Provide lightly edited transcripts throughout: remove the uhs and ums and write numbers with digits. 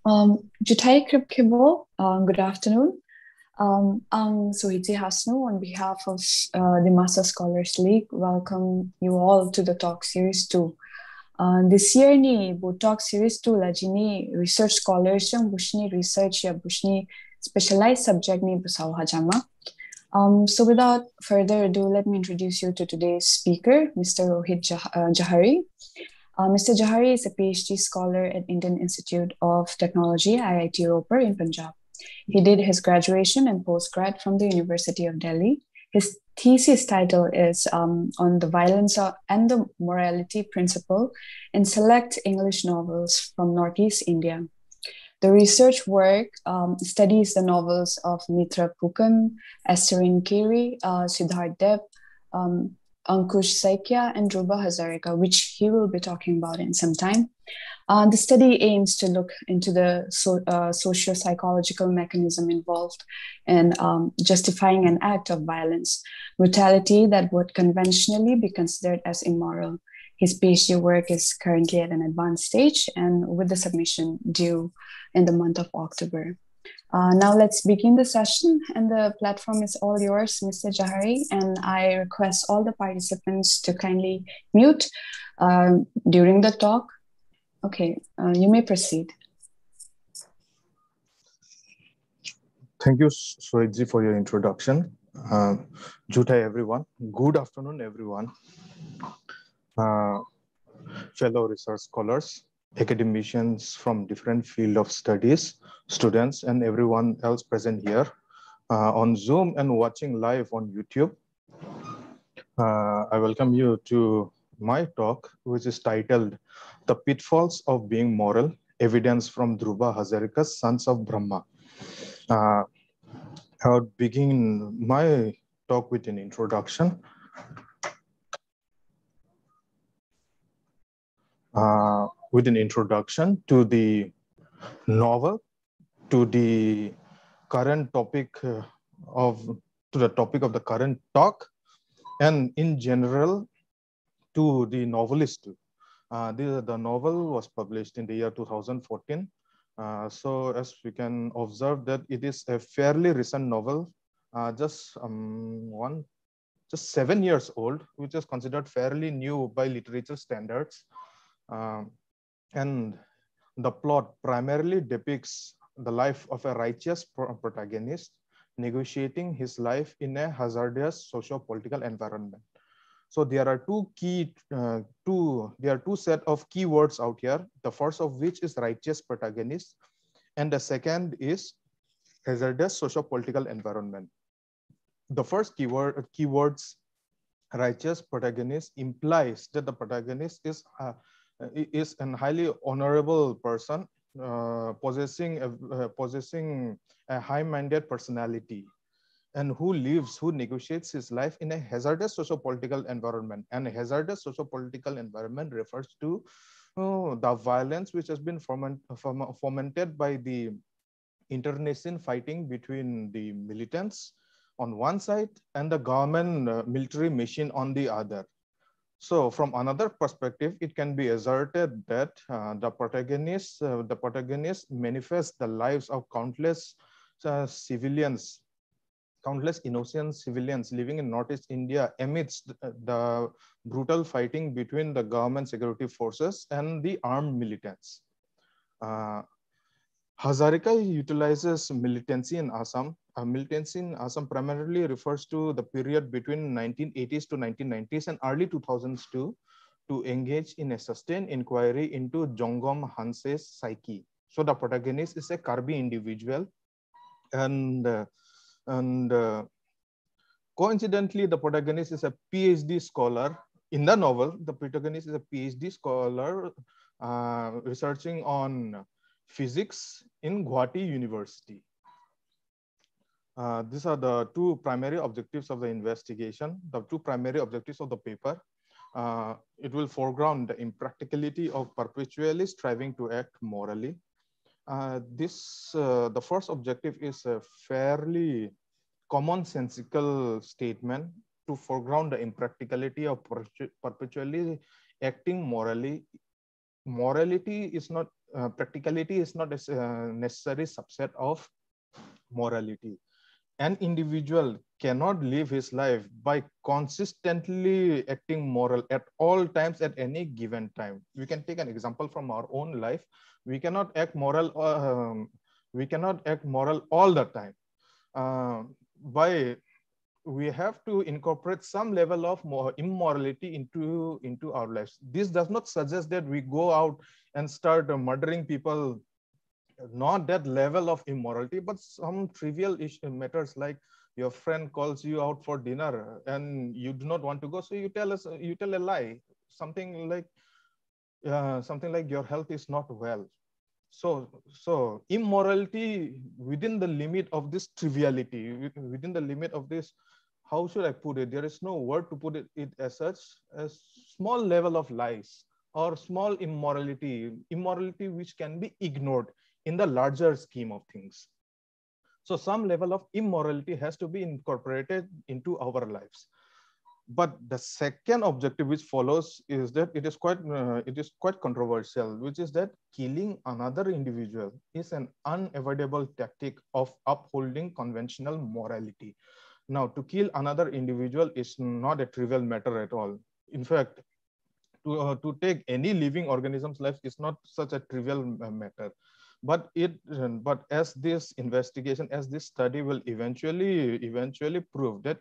Jutai Kripkibo, good afternoon. I'm Sohiti Hasnu on behalf of the Master Scholars League. Welcome you all to the Talk Series 2. This year ni bu Talk Series 2 la jini research scholars yang bushni research ya bushni specialized subject ni busaw hajama. So without further ado, let me introduce you to today's speaker, Mr. Rohit Jahari. Mr. Jahari is a PhD scholar at Indian Institute of Technology, IIT Ropar in Punjab. He did his graduation and postgrad from the University of Delhi. His thesis title is on the violence and the morality principle in select English novels from Northeast India. The research work studies the novels of Mitra Pukan, Estherine Kiri, Siddharth Deb, Ankush Saikia, and Dhruba Hazarika, which he will be talking about in some time. The study aims to look into the socio-psychological mechanism involved in justifying an act of violence, brutality that would conventionally be considered as immoral. His PhD work is currently at an advanced stage and with the submission due in the month of October. Now let's begin the session, and the platform is all yours, Mr. Jahari, and I request all the participants to kindly mute during the talk. Okay, you may proceed. Thank you, Sohitji, for your introduction. Jutai, everyone. Good afternoon, everyone. Fellow research scholars, academicians from different field of studies, students, and everyone else present here on Zoom and watching live on YouTube. I welcome you to my talk, which is titled The Pitfalls of Being Moral, Evidence from Dhruba Hazarika's Sons of Brahma. I'll begin my talk with an introduction. To the novel, to the current topic of the current talk, and in general to the novelist. The novel was published in the year 2014. So as we can observe that it is a fairly recent novel, just 7 years old, which is considered fairly new by literature standards. And the plot primarily depicts the life of a righteous protagonist negotiating his life in a hazardous socio-political environment. So there are two set of keywords out here. The first of which is righteous protagonist, and the second is hazardous socio-political environment. The first keywords righteous protagonist implies that the protagonist is a highly honorable person, possessing a high-minded personality, and who negotiates his life in a hazardous socio-political environment. And a hazardous socio-political environment refers to the violence which has been fomented by the internecine fighting between the militants on one side and the government military machine on the other. So from another perspective, it can be asserted that the protagonist manifests the lives of countless civilians, countless innocent civilians living in Northeast India amidst the brutal fighting between the government security forces and the armed militants. Hazarika utilizes militancy in Assam. Militancy in Assam primarily refers to the period between 1980s to 1990s and early 2000s to engage in a sustained inquiry into Jongam Hanse's psyche. So the protagonist is a Karbi individual, and coincidentally, the protagonist is a PhD scholar. In the novel, the protagonist is a PhD scholar researching on physics in Guwahati University. These are the two primary objectives of the investigation, the two primary objectives of the paper. It will foreground the impracticality of perpetually striving to act morally. The first objective is a fairly commonsensical statement to foreground the impracticality of perpetually acting morally. Morality is not practicality is not a necessary subset of morality. An individual cannot live his life by consistently acting moral at all times at any given time. We can take an example from our own life. We cannot act moral. We cannot act moral all the time. By we have to incorporate some level of immorality into our lives. This does not suggest that we go out and start murdering people, not that level of immorality, but some trivial matters like your friend calls you out for dinner and you do not want to go, so you tell a lie, something like your health is not well. So immorality within the limit of this triviality, within the limit of this, how should I put it? There is no word to put it as such, a small level of lies or small immorality which can be ignored in the larger scheme of things. So some level of immorality has to be incorporated into our lives. But the second objective which follows is that it is quite controversial, which is that killing another individual is an unavoidable tactic of upholding conventional morality. Now, to kill another individual is not a trivial matter at all. In fact, to take any living organism's life is not such a trivial matter. But as this investigation, as this study will eventually prove that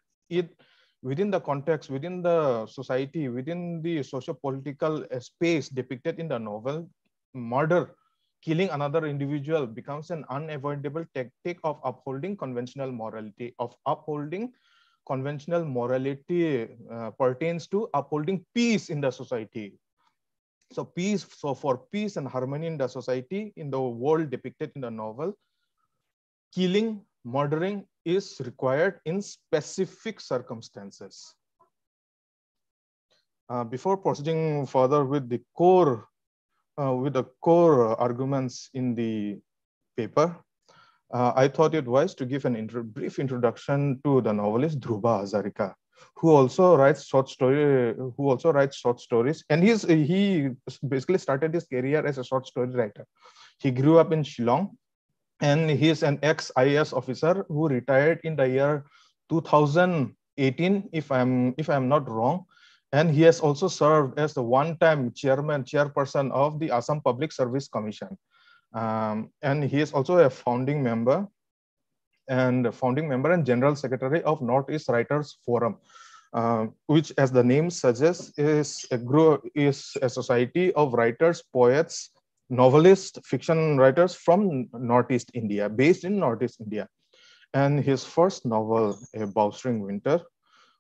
within the context, within the society, within the socio-political space depicted in the novel, killing another individual becomes an unavoidable tactic of upholding conventional morality, pertains to upholding peace in the society. So for peace and harmony in the society, in the world depicted in the novel, murdering is required in specific circumstances. Before proceeding further with the core arguments in the paper, I thought it wise to give an brief introduction to the novelist Dhruba Hazarika, who also writes short stories, and he basically started his career as a short story writer. He grew up in Shillong, and he is an ex-IAS officer who retired in the year 2018, if I'm not wrong. And he has also served as the one-time chairperson of the Assam Public Service Commission. And he is also a founding member and general secretary of Northeast Writers Forum, which, as the name suggests, is a society of writers, poets, novelists, fiction writers from Northeast India, based in Northeast India. And his first novel, A Bowstring Winter,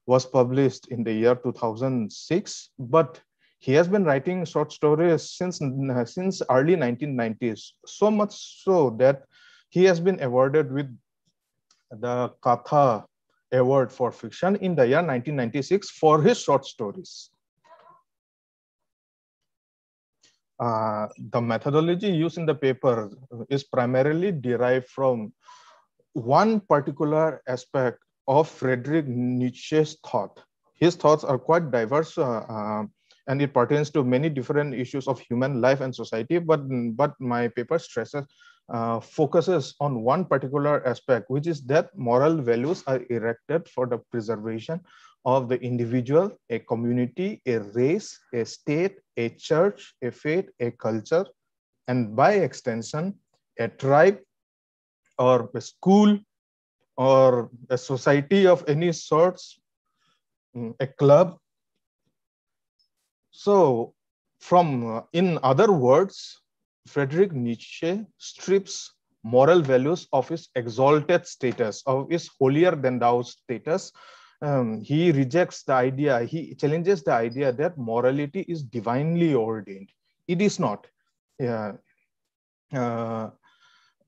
was published in the year 2006, but he has been writing short stories since early 1990s, so much so that he has been awarded with the Katha Award for Fiction in the year 1996 for his short stories. The methodology used in the paper is primarily derived from one particular aspect of Friedrich Nietzsche's thought. His thoughts are quite diverse, and it pertains to many different issues of human life and society, but my paper focuses on one particular aspect, which is that moral values are erected for the preservation of the individual, a community, a race, a state, a church, a faith, a culture, and by extension, a tribe or a school or a society of any sorts, a club. So in other words, Friedrich Nietzsche strips moral values of his exalted status, of his holier than thou status. He rejects the idea, he challenges the idea that morality is divinely ordained. It is not.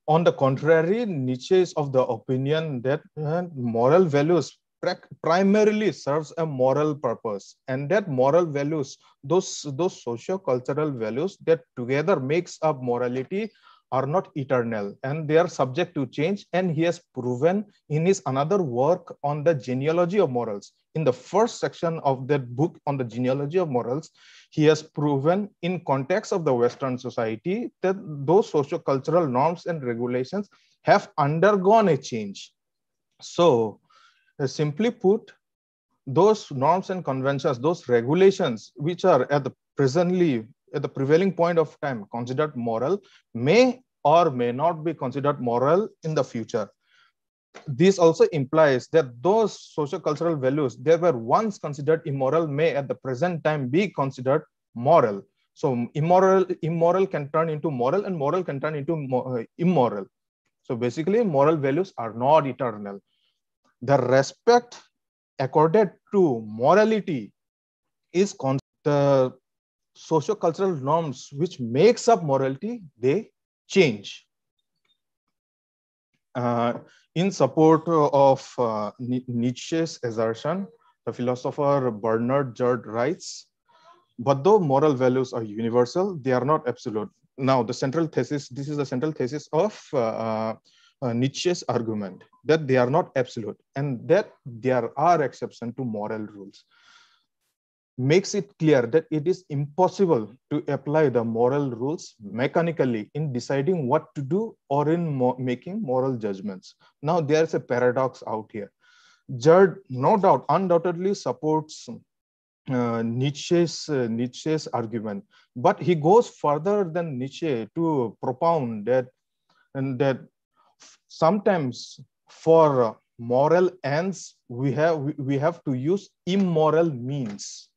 On the contrary, Nietzsche is of the opinion that moral values primarily serves a moral purpose, and that moral values, those socio-cultural values that together makes up morality, are not eternal and they are subject to change. And he has proven in his another work on the genealogy of morals, in the first section of that book on the genealogy of morals, he has proven in context of the Western society that those socio-cultural norms and regulations have undergone a change. So simply put, those norms and conventions, those regulations, which are at the prevailing point of time considered moral, may or may not be considered moral in the future. This also implies that those socio-cultural values that were once considered immoral may at the present time be considered moral. So immoral can turn into moral, and moral can turn into immoral. So basically, moral values are not eternal. The respect accorded to morality is the socio-cultural norms which makes up morality, they change. In support of Nietzsche's assertion, the philosopher Bernard Judd writes, but though moral values are universal, they are not absolute. Now, this is the central thesis of Nietzsche's argument, that they are not absolute and that there are exceptions to moral rules. Makes it clear that it is impossible to apply the moral rules mechanically in deciding what to do or in making moral judgments. Now, there's a paradox out here. Judd, no doubt, undoubtedly supports Nietzsche's argument, but he goes further than Nietzsche to propound that sometimes for moral ends we have to use immoral means.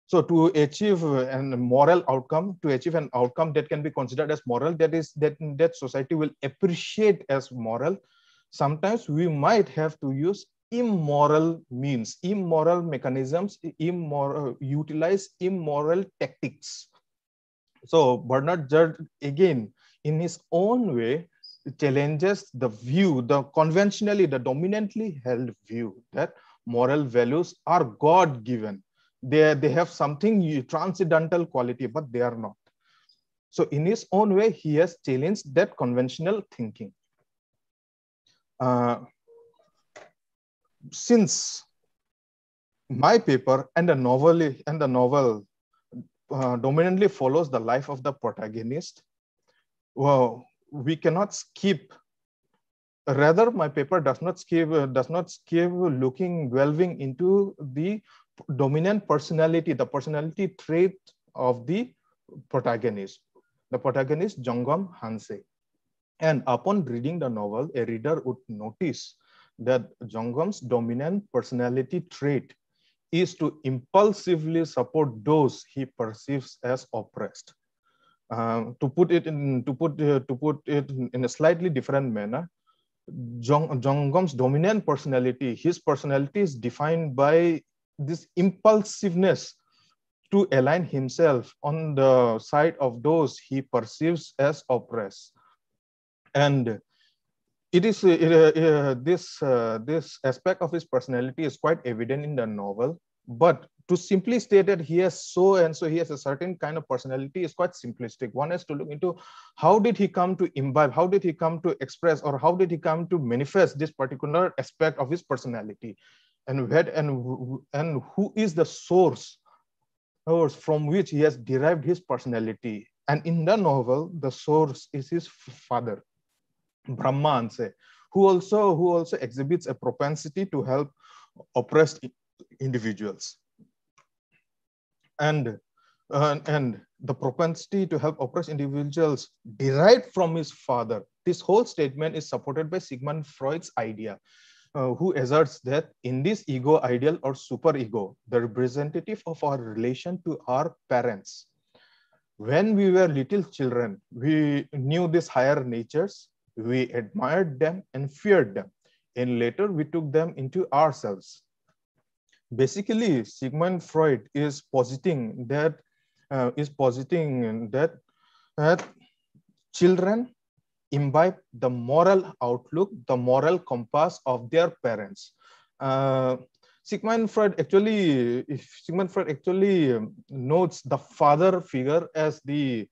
So to achieve an moral outcome, to achieve an outcome that can be considered as moral, that society will appreciate as moral, sometimes we might have to use immoral means, immoral mechanisms, utilize immoral tactics. So Bernard Judd, again, in his own way, challenges the view, the dominantly held view that moral values are God-given. They have something transcendental quality, but they are not. So in his own way, he has challenged that conventional thinking. Since my paper and the novel dominantly follows the life of the protagonist, well, we cannot skip. Rather, my paper does not skip delving into the dominant personality, the personality trait of the protagonist. The protagonist, Jongam Hanse. And upon reading the novel, a reader would notice that Jongam's dominant personality trait is to impulsively support those he perceives as oppressed. To put it in a slightly different manner, Jongam's dominant personality, his personality is defined by this impulsiveness to align himself on the side of those he perceives as oppressed. And it is this aspect of his personality is quite evident in the novel, but to simply state that he has he has a certain kind of personality is quite simplistic. One has to look into how did he come to imbibe, how did he come to express, or how did he come to manifest this particular aspect of his personality, and who is the source from which he has derived his personality. And in the novel, the source is his father, Brahma, who also exhibits a propensity to help oppressed individuals. And the propensity to help oppressed individuals derived from his father. This whole statement is supported by Sigmund Freud's idea, who asserts that in this ego ideal or superego, the representative of our relation to our parents, when we were little children, we knew these higher natures, we admired them and feared them, and later we took them into ourselves. Basically, Sigmund Freud is positing that children imbibe the moral outlook, the moral compass of their parents. Sigmund Freud actually notes the father figure as the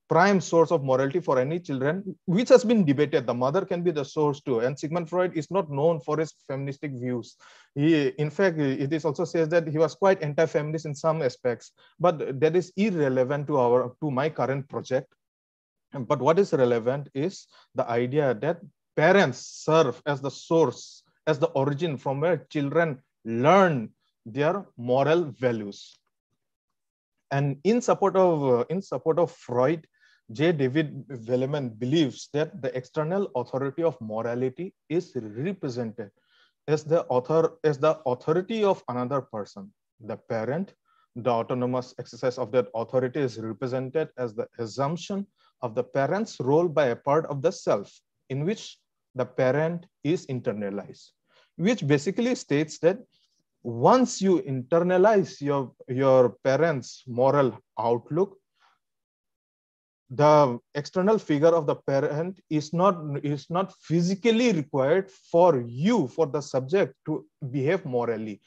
prime source of morality for any children, which has been debated. The mother can be the source too. And Sigmund Freud is not known for his feministic views. In fact, it is also says that he was quite anti-feminist in some aspects, but that is irrelevant to my current project. But what is relevant is the idea that parents serve as the source, as the origin from where children learn their moral values. And in support of Freud, J. David Velleman believes that the external authority of morality is represented as the authority of another person, the parent. The autonomous exercise of that authority is represented as the assumption of the parent's role by a part of the self, in which the parent is internalized, which basically states that once you internalize your parents' moral outlook, the external figure of the parent is not physically required for the subject to behave morally.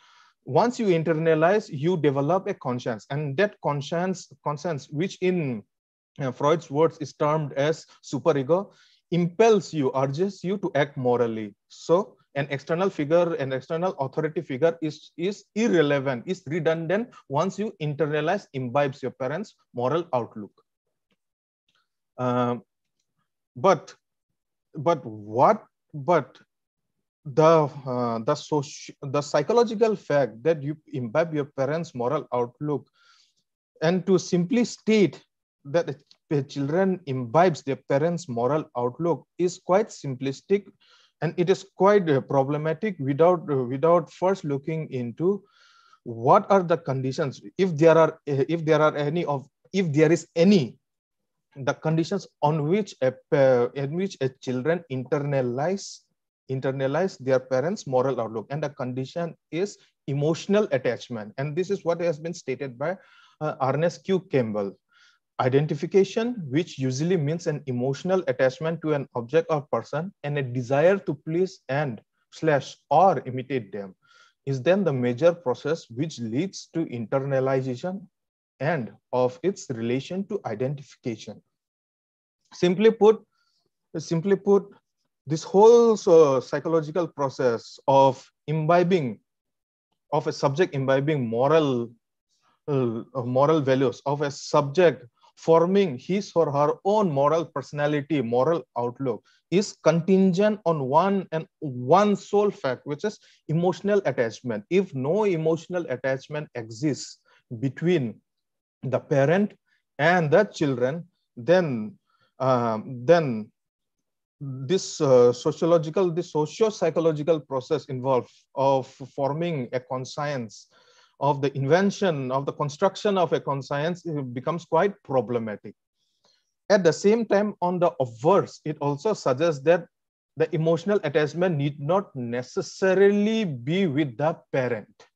Once you internalize, you develop a conscience, and that conscience, which in Freud's words is termed as superego, impels you, urges you to act morally. So an external figure, an external authority figure is irrelevant, is redundant once you internalize, imbibes your parents' moral outlook. But the psychological fact that you imbibe your parents' moral outlook, and to simply state that the children imbibes their parents' moral outlook is quite simplistic, and it is quite problematic without first looking into what are the conditions, if there is any, the conditions on which a children internalize their parents' moral outlook. And the condition is emotional attachment, and this is what has been stated by Ernest Q. Campbell. Identification, which usually means an emotional attachment to an object or person and a desire to please and / or imitate them, is then the major process which leads to internalization and of its relation to identification. Simply put, this whole psychological process of a subject imbibing moral values, of a subject forming his or her own moral personality, moral outlook, is contingent on one sole fact, which is emotional attachment. If no emotional attachment exists between the parent and the children, then this socio-psychological process involved of forming a conscience, of the invention, of the construction of a conscience, becomes quite problematic. At the same time, on the obverse, it also suggests that the emotional attachment need not necessarily be with the parent.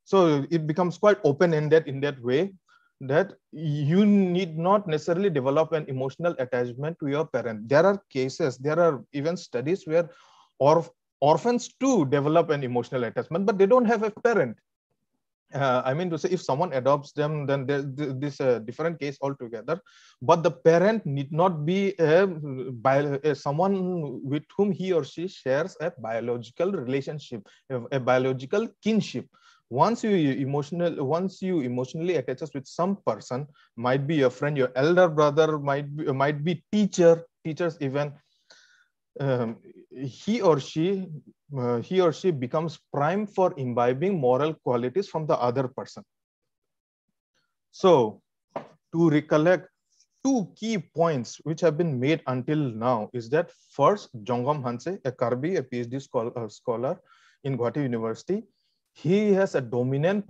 So it becomes quite open-ended in that way, that you need not necessarily develop an emotional attachment to your parent. There are cases, there are even studies where orphans too develop an emotional attachment, but they don't have a parent. I mean to say, if someone adopts them, then this is a different case altogether. But the parent need not be someone with whom he or she shares a biological relationship, a biological kinship. Once you emotionally attaches with some person, might be your friend, your elder brother, might be teachers even, he or she becomes prime for imbibing moral qualities from the other person. So, to recollect, two key points which have been made until now is that first, Jongam Hanse, a Karbi, a PhD scholar in Guwahati University, he has a dominant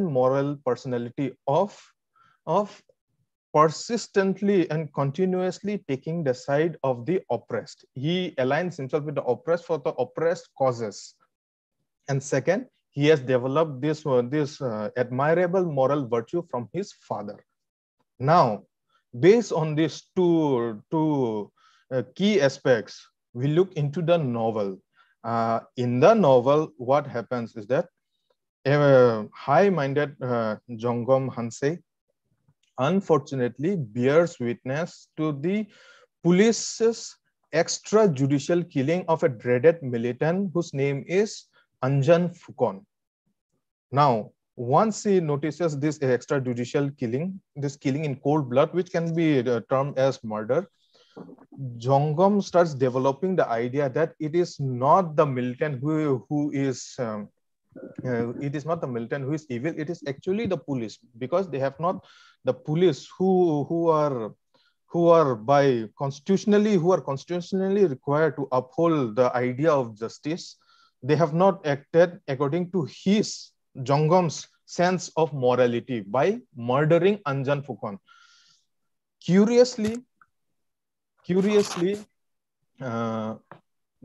moral personality of persistently and continuously taking the side of the oppressed. He aligns himself with the oppressed for the oppressed causes. And second, he has developed this admirable moral virtue from his father. Now, based on these two key aspects, we look into the novel. In the novel, what happens is that a high-minded Jongam Hanse unfortunately bears witness to the police's extrajudicial killing of a dreaded militant whose name is Anjan Fukonn. Now, once he notices this extrajudicial killing, this killing in cold blood, which can be termed as murder, Jongam starts developing the idea that it is not the militant who is it is not the militant who is evil. It is actually the police, because they have not the police who are constitutionally required to uphold the idea of justice. They have not acted according to his Jongam's sense of morality by murdering Anjan Fukonn. Curiously,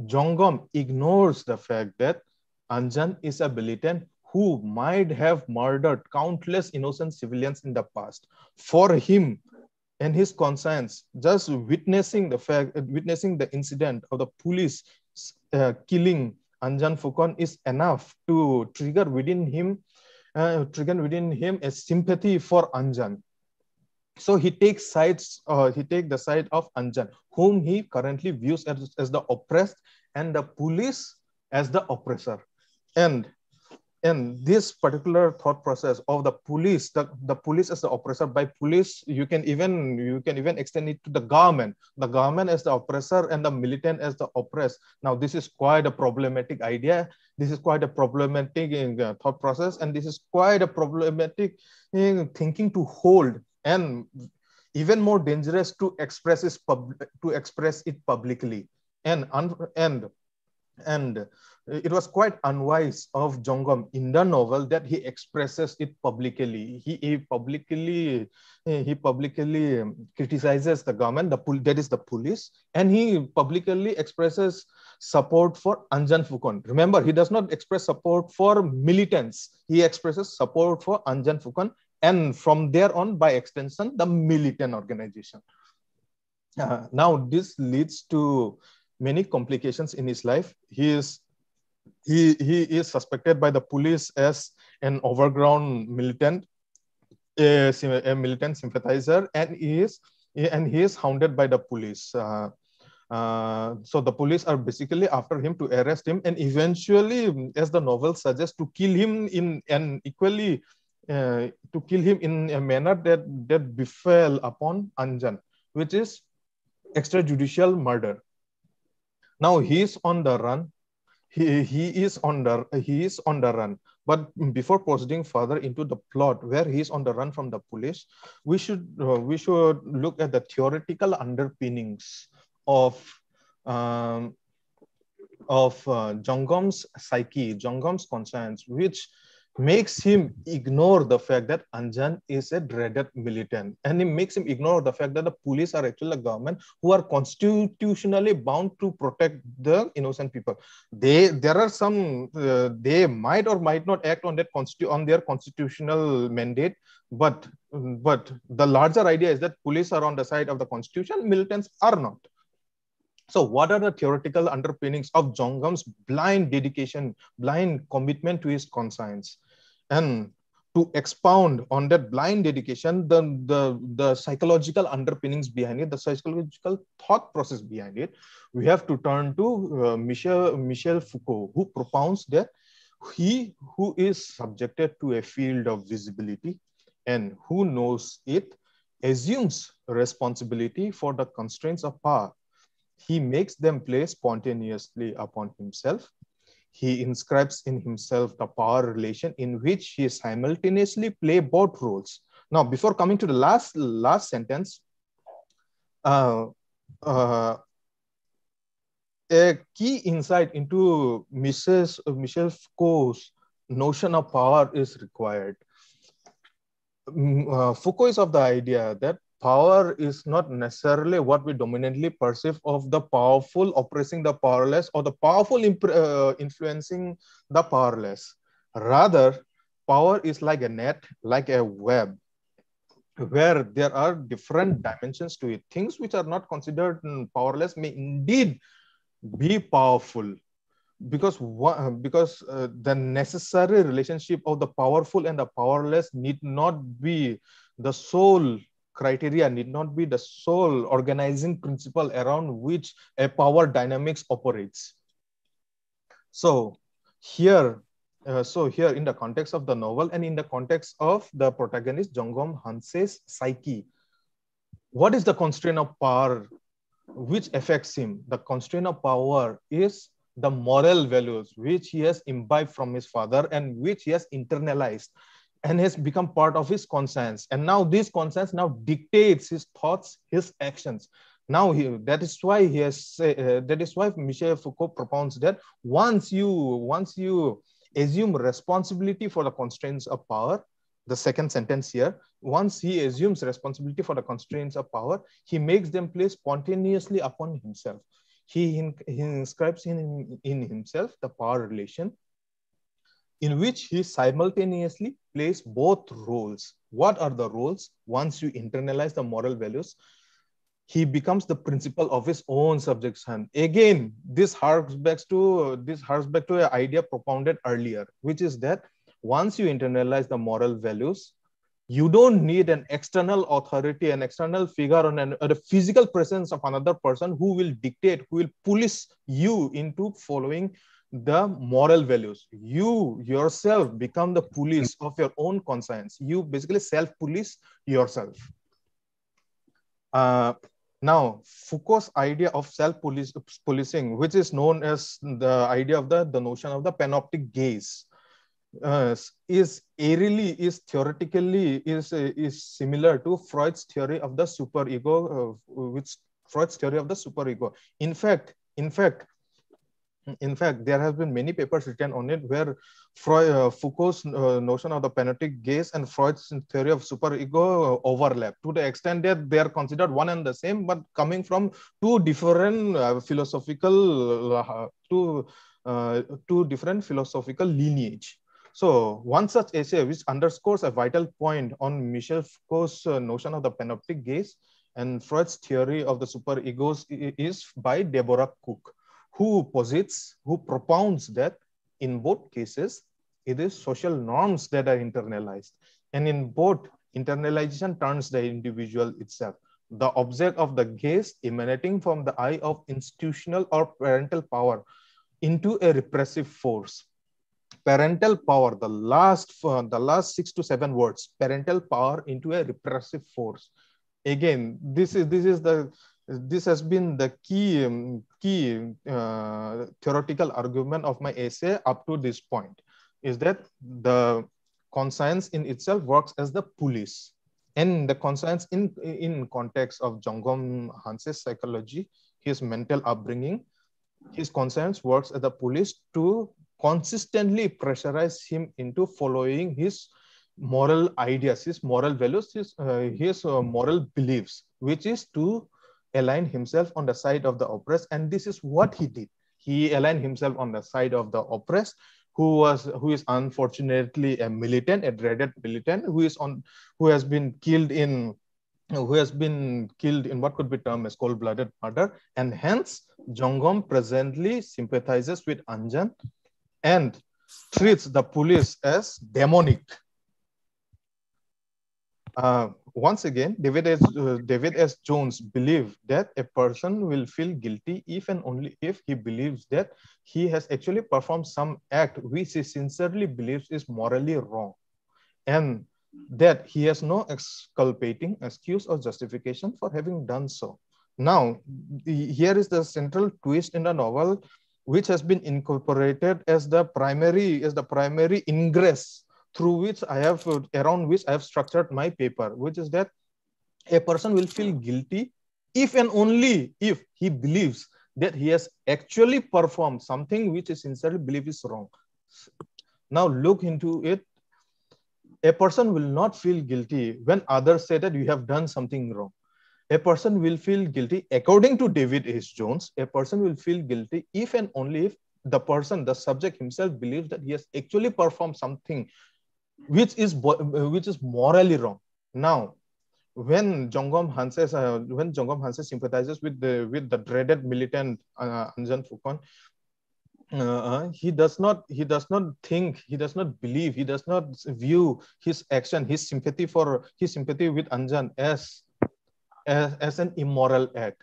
Jongam ignores the fact that Anjan is a militant who might have murdered countless innocent civilians in the past. For him and his conscience, just witnessing the incident of the police killing Anjan Fukonn is enough to trigger within him a sympathy for Anjan. So he takes the side of Anjan, whom he currently views as the oppressed, and the police as the oppressor. And this particular thought process of the police as the oppressor, by police you can even extend it to the government as the oppressor and the militant as the oppressed. Now this is quite a problematic idea. This is quite a problematic thought process, and this is quite a problematic thinking to hold, and even more dangerous to express it publicly. And it was quite unwise of Jongam in the novel that he expresses it publicly. He publicly criticizes the government, that is the police, and he publicly expresses support for Anjan Fukonn. Remember, he does not express support for militants. He expresses support for Anjan Fukonn, and from there on, by extension, the militant organization. Now, this leads to many complications in his life. He is suspected by the police as an overgrown militant, a militant sympathizer, and he is hounded by the police. So the police are basically after him to arrest him, and eventually, as the novel suggests, to kill him in a manner that befell upon Anjan, which is extrajudicial murder. Now he is on the run. He is on the run. But before proceeding further into the plot where he is on the run from the police, we should look at the theoretical underpinnings of Jongam's psyche, Jongam's conscience, which makes him ignore the fact that Anjan is a dreaded militant, and it makes him ignore the fact that the police are actually a government who are constitutionally bound to protect the innocent people. They might or might not act on their constitutional mandate, but the larger idea is that police are on the side of the constitution, militants are not. So what are the theoretical underpinnings of Jongam's blind dedication, blind commitment to his conscience? And to expound on that blind dedication, the psychological underpinnings behind it, the psychological thought process behind it, we have to turn to Michel Foucault, who propounds that he who is subjected to a field of visibility and who knows it assumes responsibility for the constraints of power. He makes them play spontaneously upon himself. He inscribes in himself the power relation in which he simultaneously play both roles. Now, before coming to the last sentence, a key insight into Michel Foucault's notion of power is required. Foucault is of the idea that power is not necessarily what we dominantly perceive of the powerful oppressing the powerless or the powerful influencing the powerless. Rather, power is like a net, like a web, where there are different dimensions to it. Things which are not considered powerless may indeed be powerful. because the necessary relationship of the powerful and the powerless need not be the sole criteria, need not be the sole organizing principle around which a power dynamics operates. So here, here in the context of the novel and in the context of the protagonist Jongam Hanse's psyche, what is the constraint of power which affects him? The constraint of power is the moral values which he has imbibed from his father and which he has internalized and has become part of his conscience. And now this conscience now dictates his thoughts, his actions. Now that is why he has that is why Michel Foucault propounds that once you assume responsibility for the constraints of power, the second sentence here, once he assumes responsibility for the constraints of power, he makes them play spontaneously upon himself. He inscribes in himself the power relation in which he simultaneously plays both roles. What are the roles? Once you internalize the moral values, he becomes the principal of his own subjection. Again, this harks back to an idea propounded earlier, which is that once you internalize the moral values, you don't need an external authority, an external figure, or the physical presence of another person who will dictate, who will police you into following the moral values. You yourself become the police of your own conscience. You basically self-police yourself. Now, Foucault's idea of self-policing, which is known as the idea of the notion of the panoptic gaze, is theoretically similar to Freud's theory of the superego, In fact, there have been many papers written on it where Foucault's notion of the panoptic gaze and Freud's theory of superego overlap to the extent that they are considered one and the same, but coming from two different philosophical lineage. So one such essay which underscores a vital point on Michel Foucault's notion of the panoptic gaze and Freud's theory of the superegos is by Deborah Cook, who propounds that in both cases, it is social norms that are internalized. And in both, internalization turns the individual itself, the object of the gaze emanating from the eye of institutional or parental power, into a repressive force. Parental power, the last 6 to 7 words, parental power into a repressive force. Again, this has been the key theoretical argument of my essay up to this point, is that the conscience in itself works as the police. And the conscience in context of Jongam Hanse's psychology, his mental upbringing, his conscience works as the police to consistently pressurize him into following his moral ideas, his moral values, his moral beliefs, which is to align himself on the side of the oppressed. And this is what he did. He aligned himself on the side of the oppressed, who is unfortunately a militant, a dreaded militant, who has been killed in what could be termed as cold-blooded murder. And hence, Jongam presently sympathizes with Anjan and treats the police as demonic. Once again, David S. Jones believed that a person will feel guilty if and only if he believes that he has actually performed some act which he sincerely believes is morally wrong, and that he has no exculpating excuse or justification for having done so. Now, here is the central twist in the novel, which has been incorporated as the primary ingress around which I have structured my paper, which is that a person will feel guilty if and only if he believes that he has actually performed something which he sincerely believes is wrong. Now look into it. A person will not feel guilty when others say that you have done something wrong. A person will feel guilty, according to David S. Jones, a person will feel guilty if and only if the subject himself believes that he has actually performed something which is morally wrong. Now, when Jongam Hanse sympathizes with the dreaded militant Anjan Fukan, he does not think, he does not believe, he does not view his action, his sympathy with Anjan as an immoral act.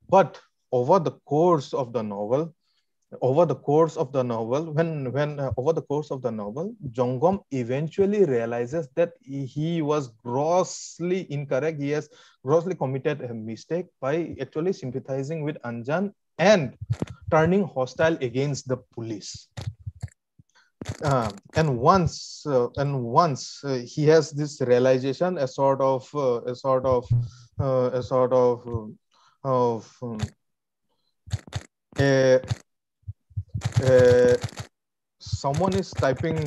But over the course of the novel, Jongam eventually realizes that he was grossly incorrect. He has grossly committed a mistake by actually sympathizing with Anjan and turning hostile against the police. And once he has this realization, a someone is typing.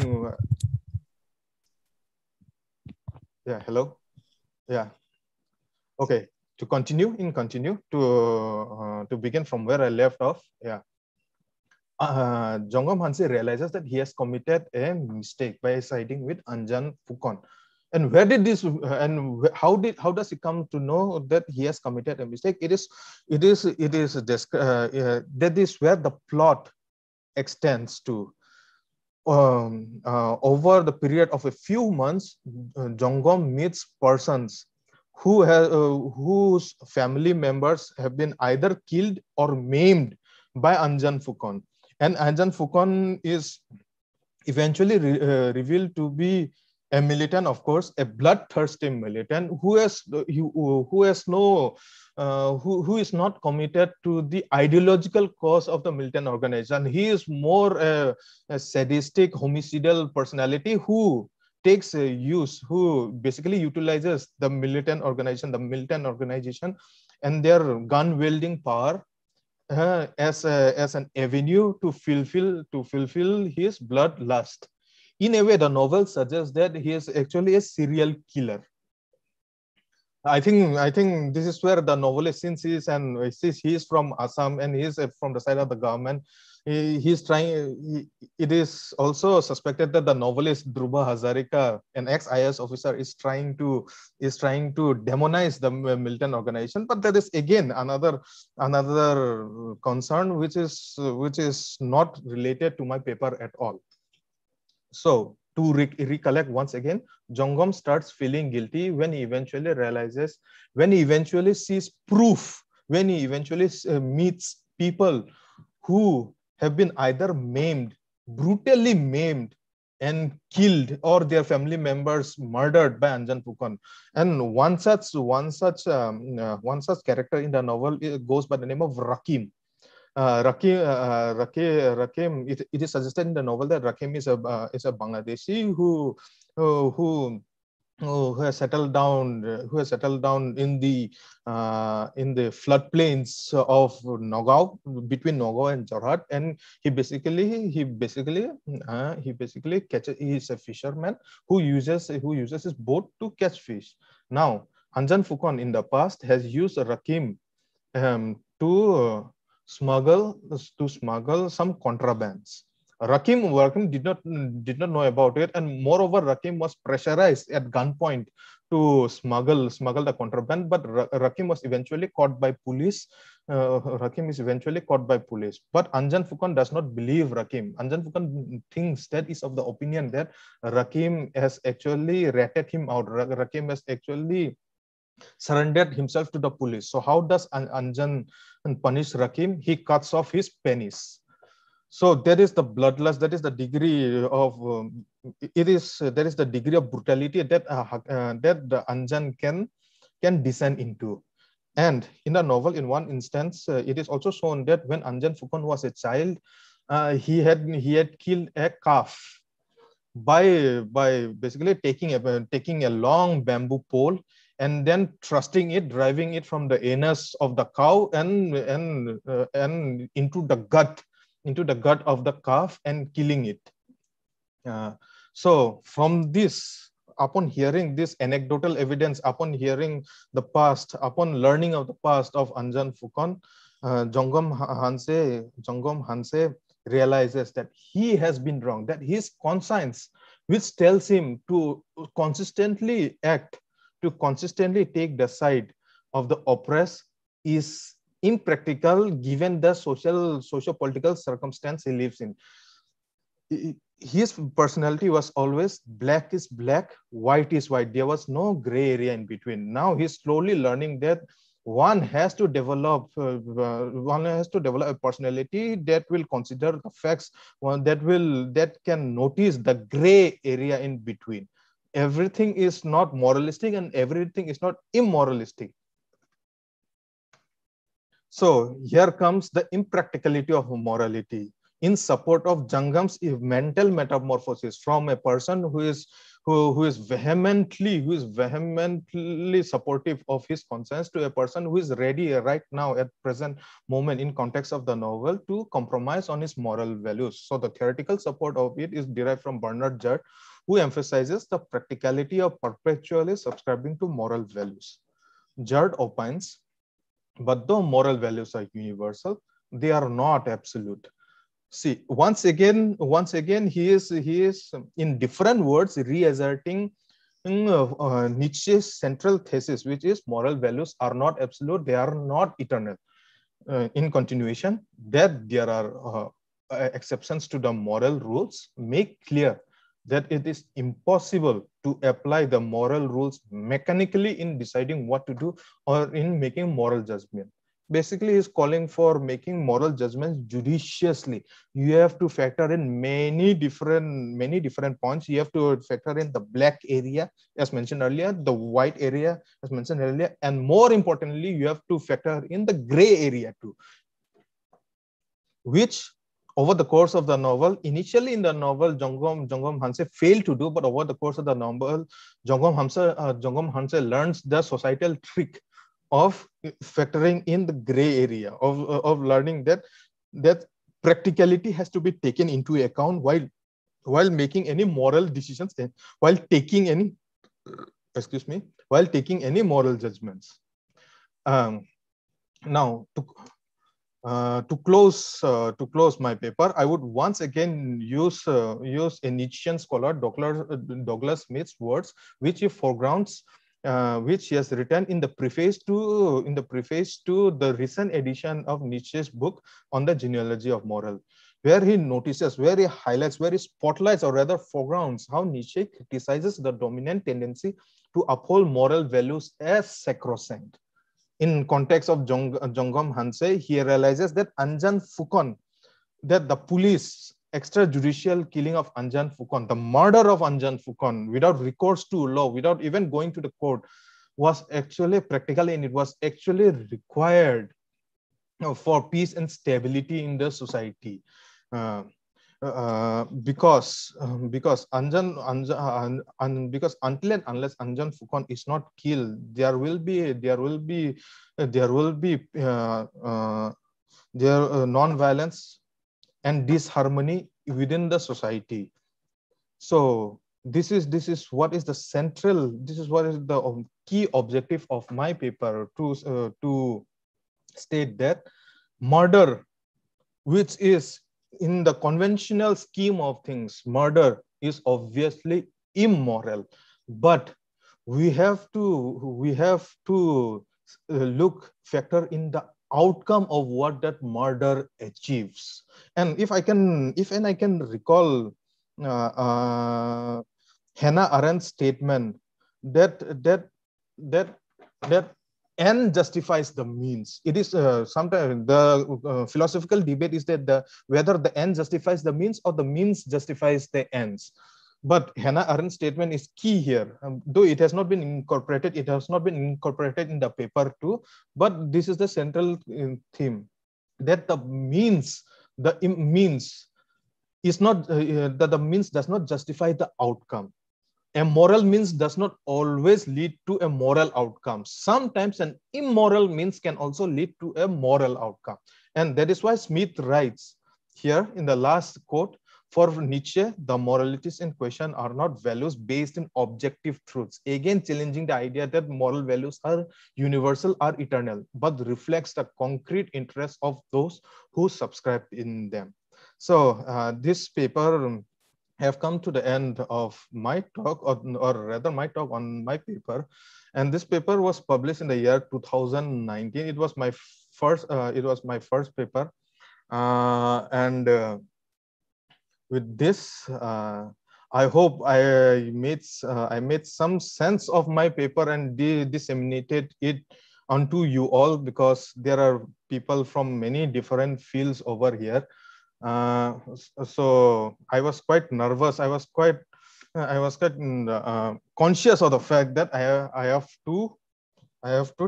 Yeah, hello. Yeah. Okay. To begin from where I left off. Yeah. Jongam Hanse realizes that he has committed a mistake by siding with Anjan Phukon. And where did this how does he come to know that he has committed a mistake? That is where the plot extends to. Over the period of a few months, Jongam meets persons whose family members have been either killed or maimed by Anjan Phukon. And Anjan Phukon is eventually revealed to be a militant, of course, a bloodthirsty militant who is not committed to the ideological cause of the militant organization. He is more a sadistic, homicidal personality who who basically utilizes the militant organization and their gun wielding power as an avenue to fulfill his bloodlust. In a way, the novel suggests that he is actually a serial killer. I think this is where the novelist, since he is from Assam and he is from the side of the government, he's trying. It is also suspected that the novelist Dhruba Hazarika, an ex-IS officer, is trying to demonize the militant organization. But that is again another concern which is not related to my paper at all. So to recollect once again, Jongam starts feeling guilty when he eventually sees proof, when he eventually meets people who have been either brutally maimed and killed, or their family members murdered by Anjan Phukon. And one such character in the novel goes by the name of Rakim. Rakim. It is suggested in the novel that Rakim is a Bangladeshi who has settled down in the floodplains of Nagaon, between Nagaon and Jorhat, and he basically catches. He is a fisherman who uses his boat to catch fish. Now, Anjan Phukon in the past has used Rakim to smuggle some contrabands. Rakim did not know about it, and moreover, Rakim was pressurized at gunpoint to smuggle the contraband. But Rakim was eventually caught by police. But Anjan Phukon does not believe Rakim. Anjan Phukon thinks, that is of the opinion that Rakim has actually ratted him out. Rakim has actually surrendered himself to the police. So how does Anjan punish Rakim? He cuts off his penis. So that is the bloodlust. That is the degree of the degree of brutality that the Anjan can descend into. And in the novel, in one instance, it is also shown that when Anjan Phukon was a child, he had killed a calf by basically taking a long bamboo pole and then driving it from the anus of the cow and into the gut of the calf and killing it. So from this, upon hearing this anecdotal evidence, upon learning of the past of Anjan Phukon, Jongam Hanse realizes that he has been wrong, that his conscience, which tells him to consistently take the side of the oppressed, is impractical given the socio-political circumstance he lives in. His personality was always black is black, white is white. There was no gray area in between. Now he's slowly learning that one has to develop a personality that will consider the facts, one that can notice the gray area in between. Everything is not moralistic and everything is not immoralistic. So here comes the impracticality of morality in support of Jongam's mental metamorphosis from a person who is vehemently supportive of his conscience to a person who is ready right now at present moment in context of the novel to compromise on his moral values. So the theoretical support of it is derived from Bernard Judd, who emphasizes the practicality of perpetually subscribing to moral values. Judd opines, but though moral values are universal, they are not absolute. See, once again, he is in different words reasserting Nietzsche's central thesis, which is moral values are not absolute, they are not eternal. In continuation, that there are exceptions to the moral rules make clear that it is impossible to apply the moral rules mechanically in deciding what to do or in making moral judgment. Basically, he's calling for making moral judgments judiciously. You have to factor in many different points. You have to factor in the black area, as mentioned earlier, the white area, as mentioned earlier, and more importantly, you have to factor in the gray area too, which over the course of the novel, initially in the novel, Jongam Hanse failed to do, but over the course of the novel, Jongam Hanse learns the societal trick of factoring in the gray area, of learning that practicality has to be taken into account while making any moral decisions, while taking any moral judgments. Now, to close my paper, I would once again use a Nietzschean scholar, Douglas Smith's words, which he foregrounds, which he has written in the preface to the recent edition of Nietzsche's book on the genealogy of moral, where he notices, where he highlights, where he spotlights, or rather foregrounds how Nietzsche criticizes the dominant tendency to uphold moral values as sacrosanct. In context of Jongam Hanse, he realizes that that the police extrajudicial killing of Anjan Fukan, the murder of Anjan Fukan without recourse to law, without even going to the court, was actually practical, and it was actually required for peace and stability in the society. Because until and unless Anjan Fukan is not killed, there will be non-violence and disharmony within the society. So this is what is the key objective of my paper, to state that murder, which is in the conventional scheme of things, murder is obviously immoral, but we have to factor in the outcome of what that murder achieves. And if I can recall Hannah Arendt's statement that end justifies the means. It is sometimes the philosophical debate is that whether the end justifies the means or the means justifies the ends. But Hannah Arendt's statement is key here, though it has not been incorporated. It has not been incorporated in the paper too. But this is the central theme, that the means is not that the means does not justify the outcome. A moral means does not always lead to a moral outcome. Sometimes an immoral means can also lead to a moral outcome. And that is why Smith writes here in the last quote, for Nietzsche, the moralities in question are not values based in objective truths. Again, challenging the idea that moral values are universal or eternal, but reflects the concrete interests of those who subscribe in them. So this paper have come to the end of my talk, or rather my talk on my paper. And this paper was published in the year 2019. It was my my first paper, and with this, I hope I made some sense of my paper and disseminated it onto you all, because there are people from many different fields over here. So I was quite nervous. I was quite conscious of the fact that I have to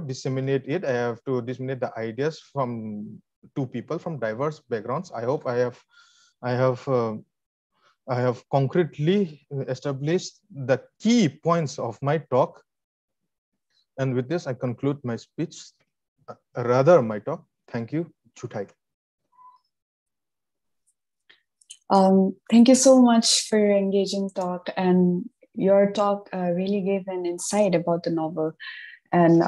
disseminate it. I have to disseminate the ideas from two people from diverse backgrounds. I hope I have concretely established the key points of my talk. And with this, I conclude my speech, rather my talk. Thank you. Chutai. Thank you so much for your engaging talk, and your talk really gave an insight about the novel, and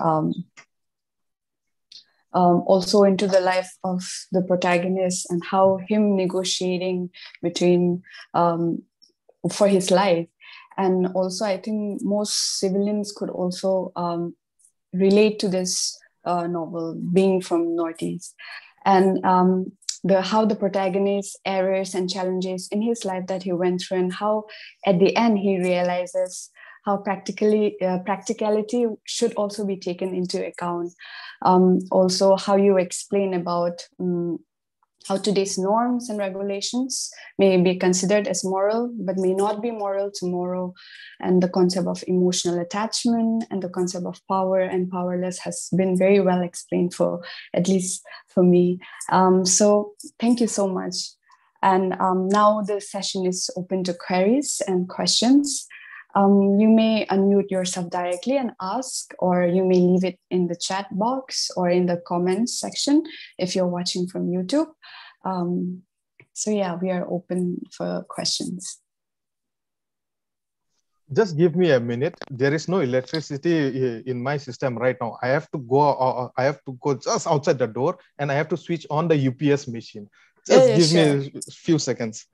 also into the life of the protagonist and how him negotiating between for his life. And also, I think most civilians could also relate to this novel, being from Northeast, and how the protagonist's errors and challenges in his life that he went through, and how at the end he realizes how practicality should also be taken into account. Also, how you explain about how today's norms and regulations may be considered as moral, but may not be moral tomorrow. And the concept of emotional attachment and the concept of power and powerless has been very well explained, for at least for me. So thank you so much. And now the session is open to queries and questions. You may unmute yourself directly and ask, or you may leave it in the chat box or in the comments section if you're watching from YouTube. So yeah, we are open for questions. Just give me a minute. There is no electricity in my system right now. I have to go. I have to go just outside the door, and I have to switch on the UPS machine. Just give me a few seconds.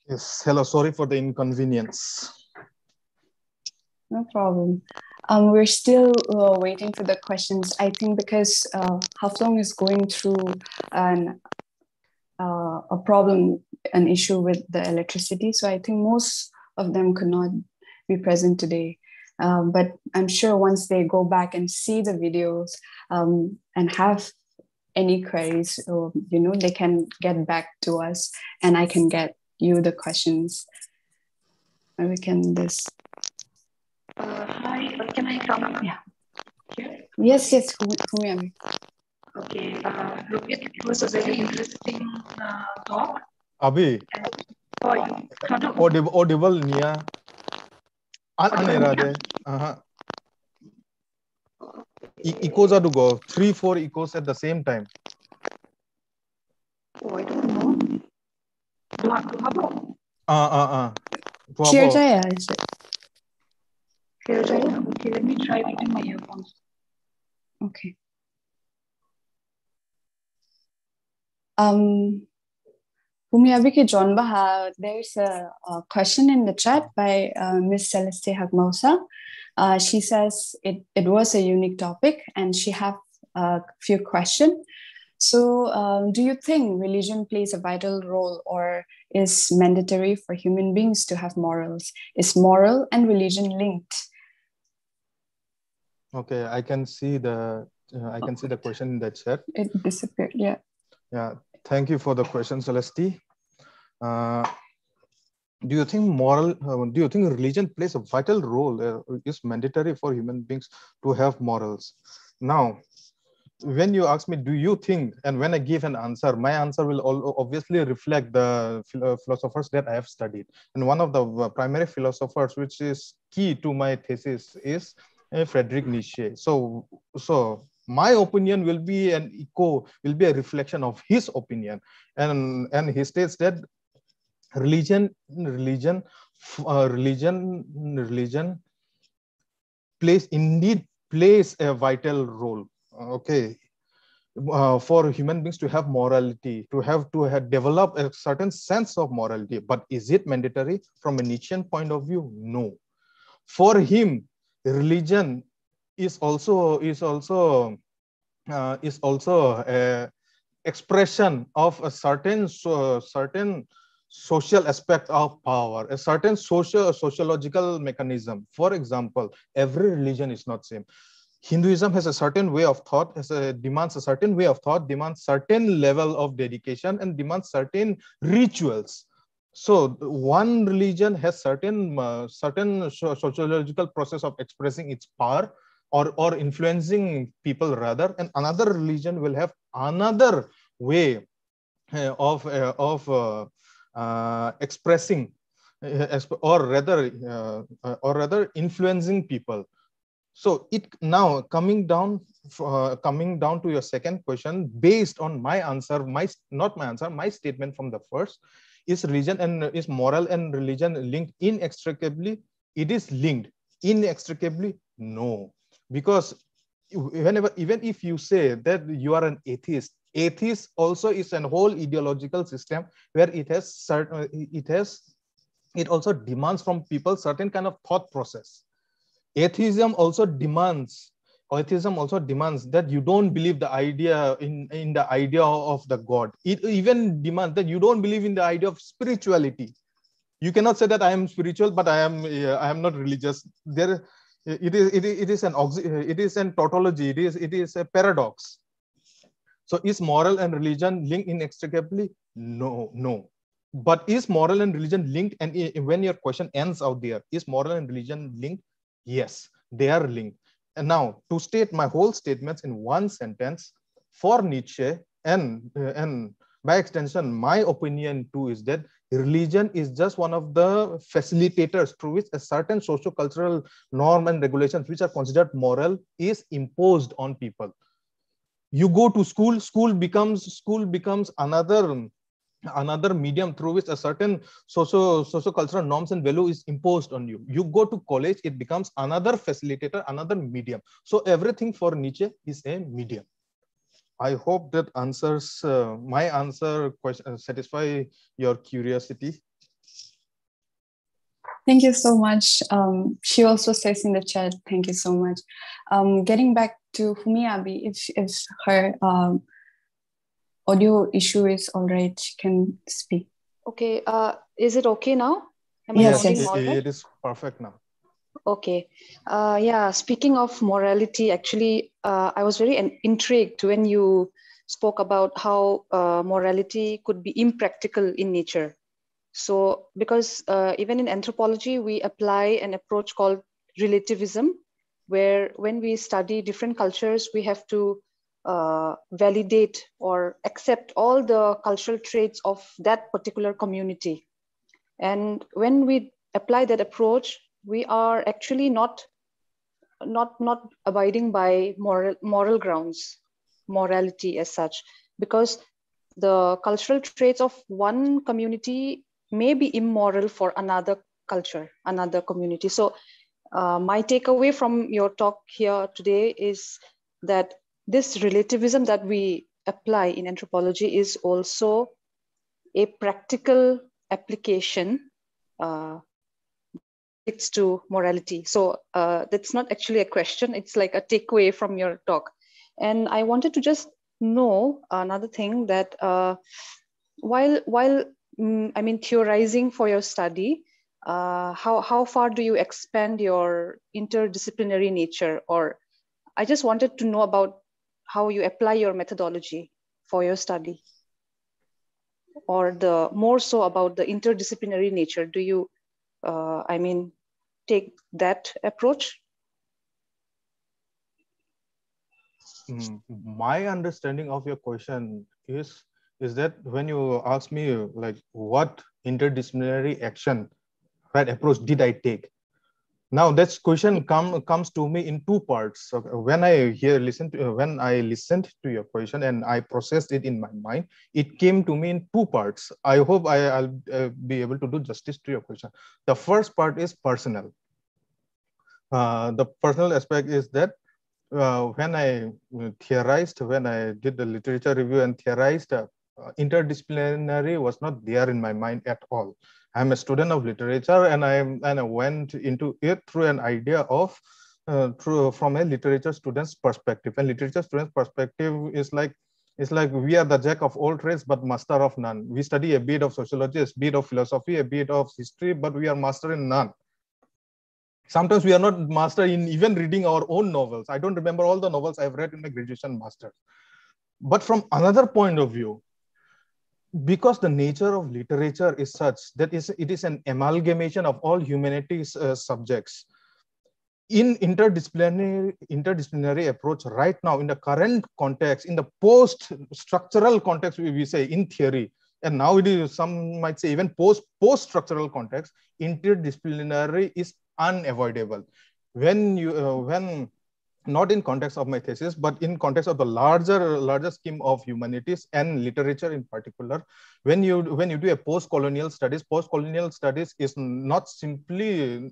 Yes, hello, sorry for the inconvenience. No problem. We're still waiting for the questions, I think, because Haflong is going through a problem, an issue with the electricity. So I think most of them could not be present today. But I'm sure once they go back and see the videos and have any queries, they can get back to us, and I can get you the questions. And we can this. Hi, can I come? Yeah. Here? Yes, Fumi. Okay, look, it was a very interesting talk. Abi. For you. Audible niya. Anerade. Echoes are to go 3-4 echoes at the same time. Oh, I don't know. Clear Jaya, is it? Clear Jaya? Okay, let me try it in my earphones. Okay. Humiabiki John Baha, there's a question in the chat by Miss Celeste Hagmausa. She says it was a unique topic, and she have a few questions. So do you think religion plays a vital role, or is mandatory for human beings to have morals? Is moral and religion linked? Okay, I can see the question in the chat. It disappeared. Yeah. Yeah. Thank you for the question, Celeste. Do you think religion plays a vital role? Is mandatory for human beings to have morals? Now, when you ask me, do you think, and when I give an answer, my answer will obviously reflect the philosophers that I have studied. And one of the primary philosophers, which is key to my thesis, is Friedrich Nietzsche. So my opinion will be a reflection of his opinion. And he states that religion plays a vital role. Okay, for human beings to have morality, to have develop a certain sense of morality. But is it mandatory from a Nietzschean point of view? No. For him, religion is also a expression of a certain social aspect of power, a certain sociological mechanism. For example, every religion is not same. Hinduism has a certain way of thought, demands a certain way of thought, demands certain level of dedication, and demands certain rituals. So one religion has certain sociological process of expressing its power, or influencing people rather, and another religion will have another way of expressing, or rather influencing people. So it now coming down to your second question, based on my answer, my statement from the first, is religion and is moral and religion linked inextricably? It is linked inextricably. No, because even if you say that you are an atheist also is an whole ideological system where it also demands from people certain kind of thought process. Atheism also demands that you don't believe the idea in the idea of the God. It even demands that you don't believe in the idea of spirituality. You cannot say that I am spiritual, but I am not religious. It is an tautology. It is a paradox. So is moral and religion linked inextricably? No. But is moral and religion linked? And when your question ends out there, is moral and religion linked? Yes, they are linked. And now, to state my whole statements in one sentence, for Nietzsche, and by extension, my opinion too, is that religion is just one of the facilitators through which a certain socio-cultural norm and regulations which are considered moral is imposed on people. You go to school becomes another medium through which a certain socio-cultural norms and value is imposed on you. You go to college, it becomes another facilitator, another medium. So everything for Nietzsche is a medium. I hope that answers my answer question satisfy your curiosity. Thank you so much. She also says in the chat, thank you so much. Getting back to Fumiabi, if her audio issue is all right, she can speak. Okay. Is it okay now? Am Yes, I sounding yes. all right? It is perfect now. Okay. Yeah, speaking of morality, actually, I was very intrigued when you spoke about how morality could be impractical in nature. So, because even in anthropology, we apply an approach called relativism, where when we study different cultures, we have to validate or accept all the cultural traits of that particular community. And when we apply that approach, we are actually not abiding by moral grounds, morality as such, because the cultural traits of one community may be immoral for another culture, another community. So my takeaway from your talk here today is that this relativism that we apply in anthropology is also a practical application relates to morality. So that's not actually a question, it's like a takeaway from your talk. And I wanted to just know another thing, that while theorizing for your study, how far do you expand your interdisciplinary nature? Or I just wanted to know about how you apply your methodology for your study, or the more so about the interdisciplinary nature. Do you take that approach? My understanding of your question is that when you ask me like what interdisciplinary action, right, approach did I take? Now that question comes to me in two parts. So when I listened to your question and I processed it in my mind, it came to me in two parts. I hope I'll be able to do justice to your question. The first part is personal. The personal aspect is that when I theorized, when I did the literature review and theorized, interdisciplinary was not there in my mind at all. I'm a student of literature, and I went into it through an idea of from a literature student's perspective. And literature student's perspective is like, it's like we are the jack of all trades but master of none. We study a bit of sociology, a bit of philosophy, a bit of history, but we are master in none. Sometimes we are not master in even reading our own novels. I don't remember all the novels I've read in my graduation master's. But from another point of view, because the nature of literature is such that it is an amalgamation of all humanities subjects, in interdisciplinary approach right now, in the current context, in the post-structural context, we say in theory, and now it is, some might say even post-structural context, interdisciplinary is unavoidable. When you when not in context of my thesis, but in context of the larger scheme of humanities and literature in particular, when you do a post-colonial studies is not simply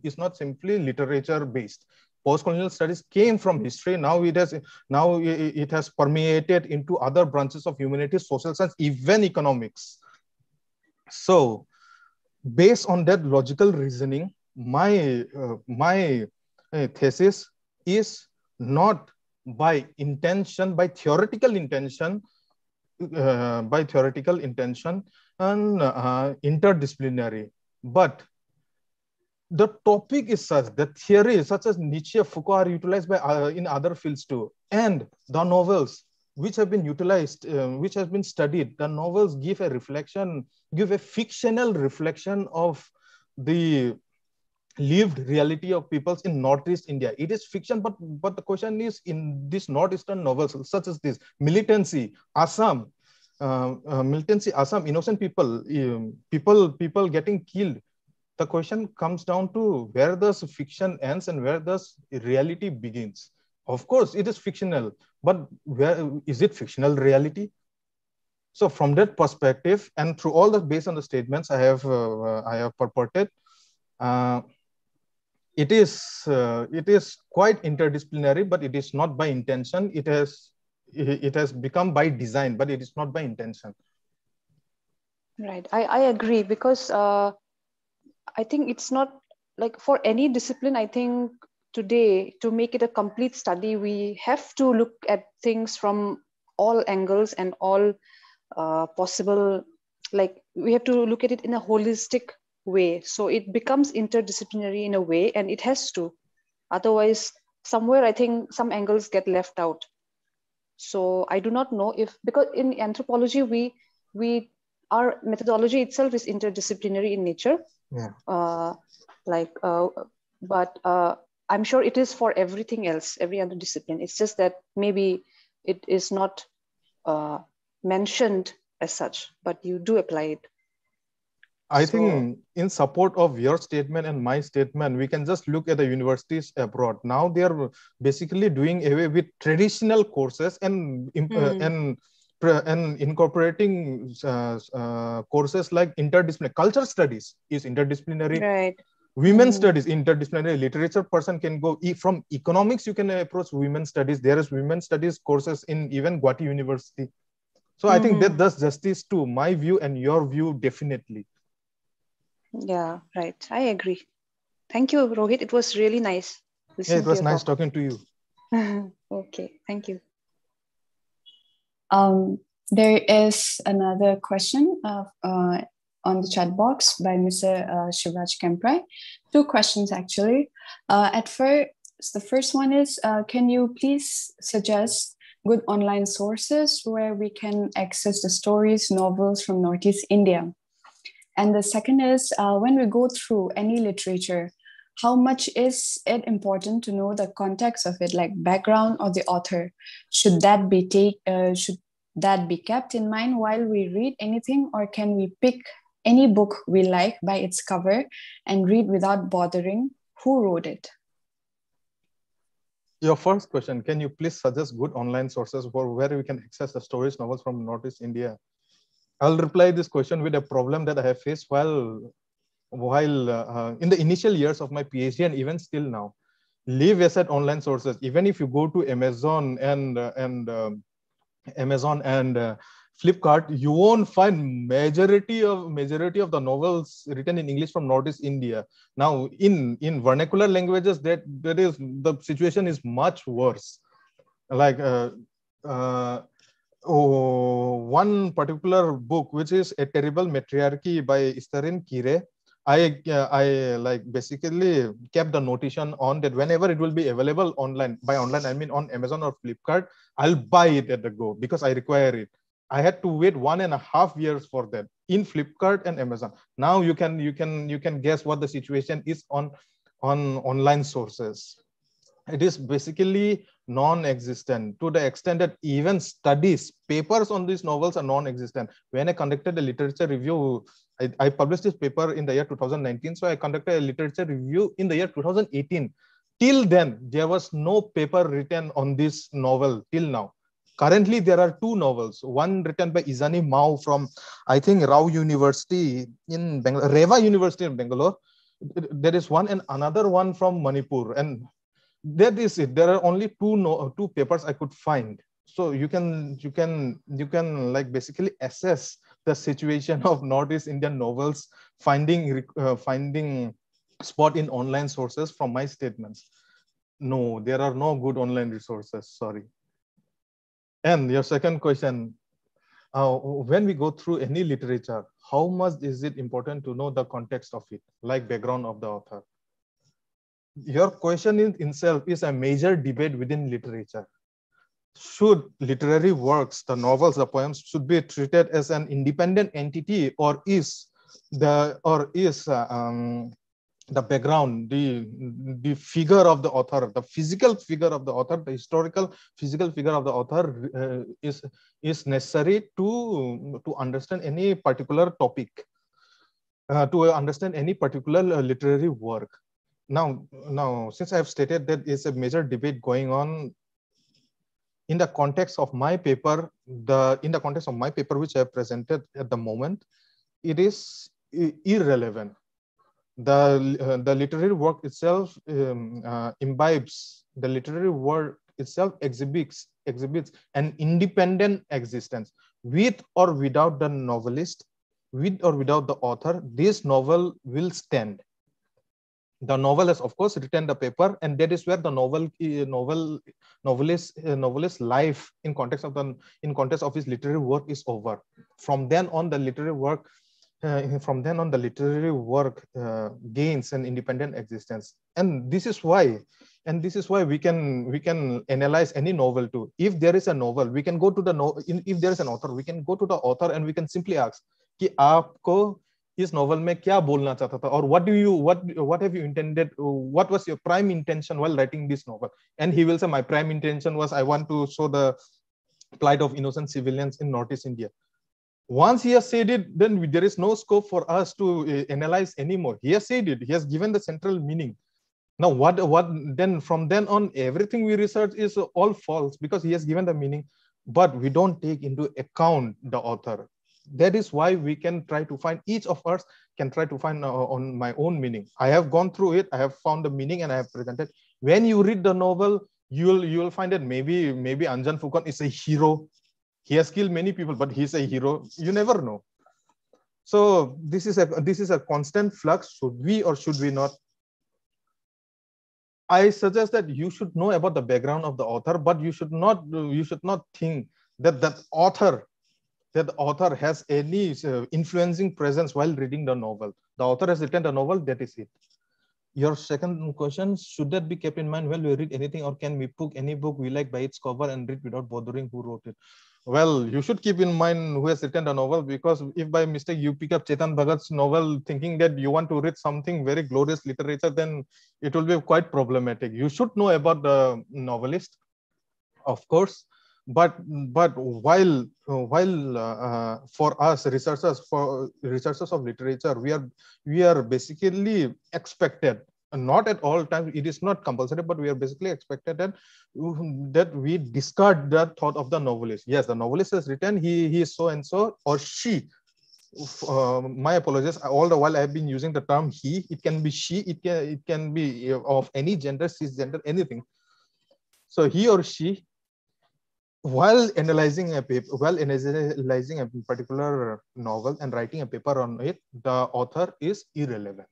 literature based. Post-colonial studies came from history. Now it has permeated into other branches of humanities, social science, even economics. So based on that logical reasoning, my thesis is not by intention, by theoretical intention and interdisciplinary, but the topic is such that theories such as Nietzsche, Foucault are utilized by in other fields too, and the novels which have been utilized, which has been studied, the novels give a fictional reflection of the lived reality of peoples in Northeast India. It is fiction, but the question is, in these Northeastern novels, such as this, militancy, Assam, innocent people, people getting killed. The question comes down to where does fiction ends and where does reality begins. Of course, it is fictional, but where is it fictional reality? So from that perspective, and through all the based on the statements I have purported, it is quite interdisciplinary, but it is not by intention. It has become by design, but it is not by intention. Right, I agree, because I think it's not like for any discipline. I think today, to make it a complete study, we have to look at things from all angles and all possible, like we have to look at it in a holistic way. So it becomes interdisciplinary in a way, and it has to. Otherwise, somewhere I think some angles get left out. So I do not know if, because in anthropology, our methodology itself is interdisciplinary in nature. Yeah. But I'm sure it is for everything else, every other discipline. It's just that maybe it is not mentioned as such, but you do apply it. I think in support of your statement and my statement, we can just look at the universities abroad. Now they are basically doing away with traditional courses and incorporating courses like interdisciplinary. Culture studies is interdisciplinary. Right. Women's studies, interdisciplinary. Literature person can go from economics. You can approach women's studies. There is women's studies courses in even Guwahati University. So I think that does justice to my view and your view, definitely. Yeah, right. I agree. Thank you, Rohit. It was really nice. Yeah, it was nice talking to you. Okay, thank you. There is another question on the chat box by Mr. Shivraj Kemprai. Two questions, actually. At first, the first one is, can you please suggest good online sources where we can access the stories, novels from Northeast India? And the second is, when we go through any literature, how much is it important to know the context of it, like background or the author? Should that be kept in mind while we read anything, or can we pick any book we like by its cover and read without bothering who wrote it? Your first question, can you please suggest good online sources for where we can access the stories novels from Northeast India? I'll reply this question with a problem that I have faced while in the initial years of my PhD and even still now. Leave aside online sources. Even if you go to Amazon and Flipkart, you won't find majority of the novels written in English from Northeast India. Now, in vernacular languages, the situation is much worse. Like one particular book, which is A Terrible Matriarchy by Sterin Kire, I like basically kept the notation on that whenever it will be available online. By online, I mean on Amazon or Flipkart, I'll buy it at the go because I require it. I had to wait 1.5 years for that in Flipkart and Amazon. Now you can guess what the situation is on online sources. It is basically non-existent to the extent that even studies, papers on these novels are non-existent. When I conducted a literature review, I published this paper in the year 2019. So I conducted a literature review in the year 2018. Till then, there was no paper written on this novel till now. Currently, there are 2 novels, one written by Izani Mao from, I think, Rao University in Bangalore, Reva University in Bangalore. There is one and another one from Manipur. And that is it. There are only 2 papers I could find. So you can like basically assess the situation of Northeast Indian novels finding spot in online sources from my statements. No, there are no good online resources. Sorry. And your second question, when we go through any literature, how much is it important to know the context of it, like background of the author? Your question in itself is a major debate within literature. Should literary works, the novels, the poems, should be treated as an independent entity, or is the background, the figure of the author, the physical figure of the author, the historical physical figure of the author is necessary to understand any particular topic, to understand any particular literary work. Now, since I have stated that it's a major debate going on, in the context of my paper, which I have presented at the moment, it is irrelevant. The literary work itself imbibes. The literary work itself exhibits an independent existence, with or without the novelist, with or without the author. This novel will stand. The novel has, of course, written the paper, and that is where the novelist's life in context of his literary work is over. From then on, the literary work gains an independent existence, and this is why we can analyze any novel too. If there is a novel, we can go to if there is an author, we can go to the author and we can simply ask कि आपको इस novel में क्या बोलना चाहता था, or what have you intended, what was your prime intention while writing this novel? And he will say, my prime intention was I want to show the plight of innocent civilians in Northeast India. Once he has said it, then there is no scope for us to analyze anymore. He has said it. He has given the central meaning. Now, what then from then on, everything we research is all false because he has given the meaning, but we don't take into account the author. That is why we can try to find, each of us can try to find on my own meaning. I have gone through it. I have found the meaning and I have presented. When you read the novel, you'll find that maybe Anjan Fukan is a hero. He has killed many people, but he's a hero. You never know. So this is a constant flux. Should we or should we not? I suggest that you should know about the background of the author, but you should not think that the author has any influencing presence while reading the novel. The author has written the novel, that is it. Your second question, should that be kept in mind while we read anything, or can we pick any book we like by its cover and read without bothering who wrote it? Well, you should keep in mind who has written the novel, because if by mistake you pick up Chetan Bhagat's novel thinking that you want to read something very glorious literature, then it will be quite problematic. You should know about the novelist, of course. But while for us researchers of literature, we are basically expected not at all times. It is not compulsory, but we are basically expected that we discard the thought of the novelist. Yes, the novelist has written he is so and so, or she. My apologies. All the while I have been using the term he. It can be she. It can be of any gender, cisgender, anything. So he or she, while analyzing a paper, while analyzing a particular novel and writing a paper on it, the author is irrelevant.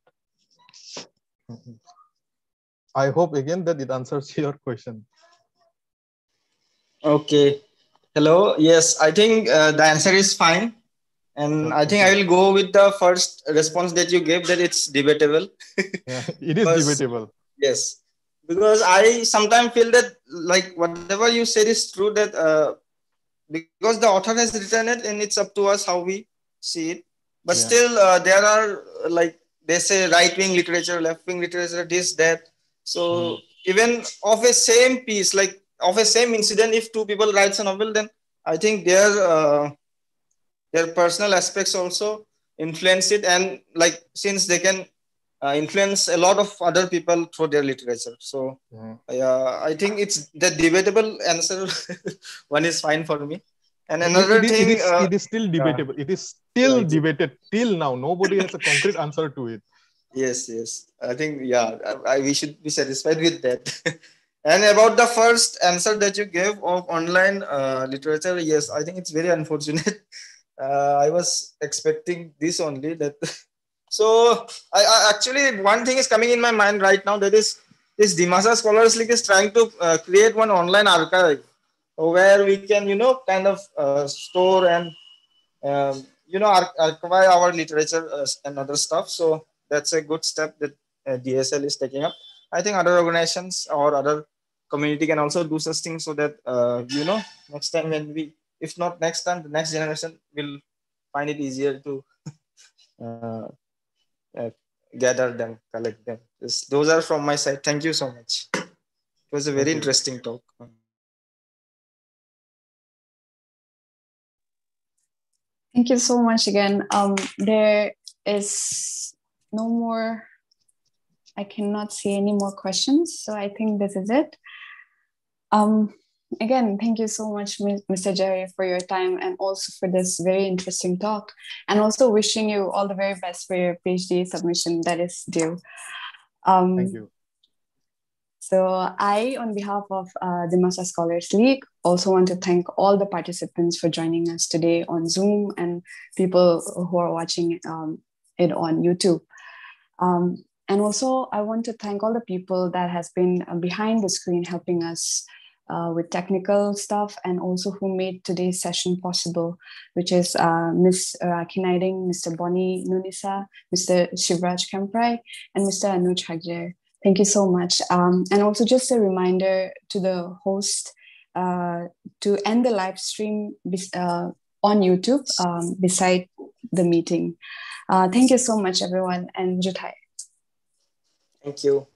I hope again that it answers your question. Okay. Hello. Yes, I think the answer is fine. And I think I will go with the first response that you gave, that it's debatable. Yeah, it is debatable. Yes. Because I sometimes feel that like whatever you said is true, that because the author has written it and it's up to us how we see it. But still there are like they say right-wing literature, left-wing literature, this, that. So even of a same piece, like of a same incident, if two people writes a novel, then I think their personal aspects also influence it, and like since they can influence a lot of other people through their literature. So I think it's the debatable answer. One is fine for me. And another thing, it is still debatable. It is still debated till now. Nobody has a concrete answer to it. Yes. I think we should be satisfied with that. And about the first answer that you gave of online literature, yes, I think it's very unfortunate. I was expecting this only, that. So I actually, one thing is coming in my mind right now, that is this Dimasa Scholars League is trying to create one online archive where we can, kind of store and, archive our literature and other stuff. So that's a good step that DSL is taking up. I think other organizations or other community can also do such things, so that, next time when if not next time, the next generation will find it easier to gather them, collect them. Those are from my side. Thank you so much. It was a very interesting talk. Thank you so much again. There is no more, I cannot see any more questions. So I think this is it. Again, thank you so much, Mr. Jerry, for your time and also for this very interesting talk. And also wishing you all the very best for your PhD submission that is due. Thank you. So I, on behalf of the Dimasa Scholars League, also want to thank all the participants for joining us today on Zoom and people who are watching it on YouTube. And also, I want to thank all the people that has been behind the screen helping us with technical stuff, and also who made today's session possible, which is Ms. Kinaiding, Mr. Bonnie Nunisa, Mr. Shivraj Kemprai, and Mr. Anuj Hagjer. Thank you so much. And also just a reminder to the host to end the live stream on YouTube beside the meeting. Thank you so much, everyone, and Juthai. Thank you.